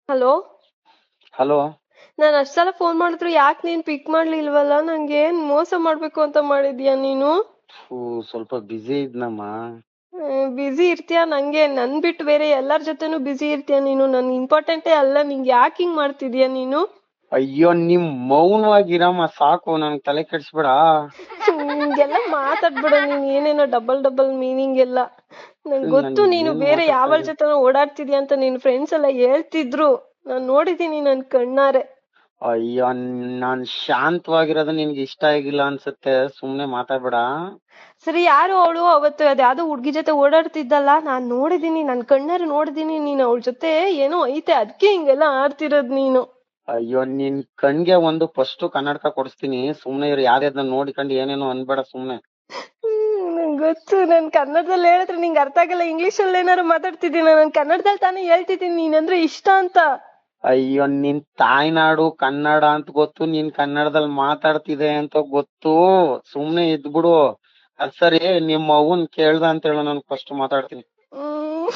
Hello. Hello. ನಾನು ಅಷ್ಟ್ ಸಲ ಫೋನ್ ಮಾಡಿದ್ರು ಯಾಕೆ ನೀನ್ ಪಿಕ್ ಮಾಡ್ಲಿಲ್ವಲ್ಲ? ನಂಗೆ ಏನ್ ಮೋಸ ಮಾಡ್ಬೇಕು ಅಂತ ಮಾಡಿದ್ಯಾ ನೀನು? ಸ್ವಲ್ಪ ಬಿಸಿ ಇದ್ನಮ್ಮ. ಬಿಸಿ ಇರ್ತೀಯ? ನಂಗೆ ನನ್ ಬಿಟ್ಟು ಬೇರೆ ಎಲ್ಲಾರ್ ಜೊತೆನೂ ಬಿಸಿ ಇರ್ತೀಯ ನೀನು. ನನ್ ಇಂಪಾರ್ಟೆಂಟೇ ಅಲ್ಲ, ನಿಂಗೆ ಯಾಕೆ ಹಿಂಗ್ ಮಾಡ್ತಿದ್ಯಾ ನೀನು? ಅಯ್ಯೋ ನಿಮ್ ಮೌನವಾಗಿರಮ್ಮ ಸಾಕು, ನನ್ ತಲೆ ಕೆಡ್ಸ್ಬೇಡ. ಹಿಂಗೆಲ್ಲ ಮಾತಾಡ್ಬೇಡ ನೀನ್, ಏನೇನೋ ಡಬಲ್ ಡಬಲ್ ಮೀನಿಂಗ್ ಎಲ್ಲ. ನಂಗೆ ಗೊತ್ತು ನನ್ ನೀನು ಏನ್ ಬೇರೆ ಮಾತಾಡ್ತಾ ಯಾವಳ ಇದೀಯ? ಜೊತೆ ಓಡಾಡ್ತಿದ್ಯಾ ಅಂತ ನಿನ್ ಫ್ರೆಂಡ್ಸ್ ಎಲ್ಲ ಹೇಳ್ತಿದ್ರು. ನಾನ್ ನೋಡಿದೀನಿ ನನ್ ಕಣ್ಣಾರೆ. ಅಯ್ಯೋ ನಾನ್ ಶಾಂತವಾಗಿರೋದು ನಿನ್ಗೆ ಇಷ್ಟ ಆಗಿಲ್ಲ ಅನ್ಸುತ್ತೆ, ಸುಮ್ನೆ ಮಾತಾಡ್ಬೇಡ. ಸರಿ, ಯಾರು ಅವಳು? ಅವತ್ತು ಅದ್ಯಾವ್ದೋ ಹುಡ್ಗಿ ಜೊತೆ ಓಡಾಡ್ತಿದ್ದಲ್ಲ, ನಾನ್ ನೋಡಿದೀನಿ, ನನ್ ಕಣ್ಣಾರೆ ನೋಡಿದೀನಿ. ನೀನ್ ಅವಳ ಜೊತೆ ಏನೋ ಐತೆ, ಅದಕ್ಕೆ ಹಿಂಗೆಲ್ಲ ಆಡ್ತಿರೋದ್ ನೀನು. ಅಯ್ಯೋ ನಿನ್ ಕಣ್ಗೆ ಒಂದು ಫಸ್ಟ್ ಕನ್ನಡಕ ಕೊಡಿಸ್ತೀನಿ, ಸುಮ್ನೆ ಇರು. ಯಾರ್ಯಾರನ್ನ ನೋಡಿಕೊಂಡು ಏನೇನೋ ಅನ್ಬೇಡ ಸುಮ್ನೆ. ನಂಗ್ ಗೊತ್ತು, ನನ್ ಕನ್ನಡದಲ್ಲಿ ಹೇಳಿದ್ರೆ ನಿಂಗೆ ಅರ್ಥ ಆಗಲ್ಲ. ಇಂಗ್ಲಿಷ್ ಅಲ್ಲಿ ಏನಾರು ಮಾತಾಡ್ತಿದ್ದೀನಿ, ನಾನ್ ಕನ್ನಡದಲ್ಲಿ ತಾನೇ ಹೇಳ್ತಿದ್ದೀನಿ ನೀನಂದ್ರೆ ಇಷ್ಟ ಅಂತ. ಅಯ್ಯೋ ನಿನ್ ತಾಯ್ನಾಡು ಕನ್ನಡ ಅಂತ ಗೊತ್ತು, ನೀನ್ ಕನ್ನಡದಲ್ಲಿ ಮಾತಾಡ್ತಿದೆ ಅಂತ ಗೊತ್ತು. ಸುಮ್ನೆ ಇದ್ಬಿಡು. ಅದ್ ಸರಿ, ನಿಮ್ ಅವ್ವನ್ ಕೇಳ್ದ ಅಂತ ಹೇಳು, ನಾನು ಫಸ್ಟ್ ಮಾತಾಡ್ತೀನಿ. ಹ್ಮ್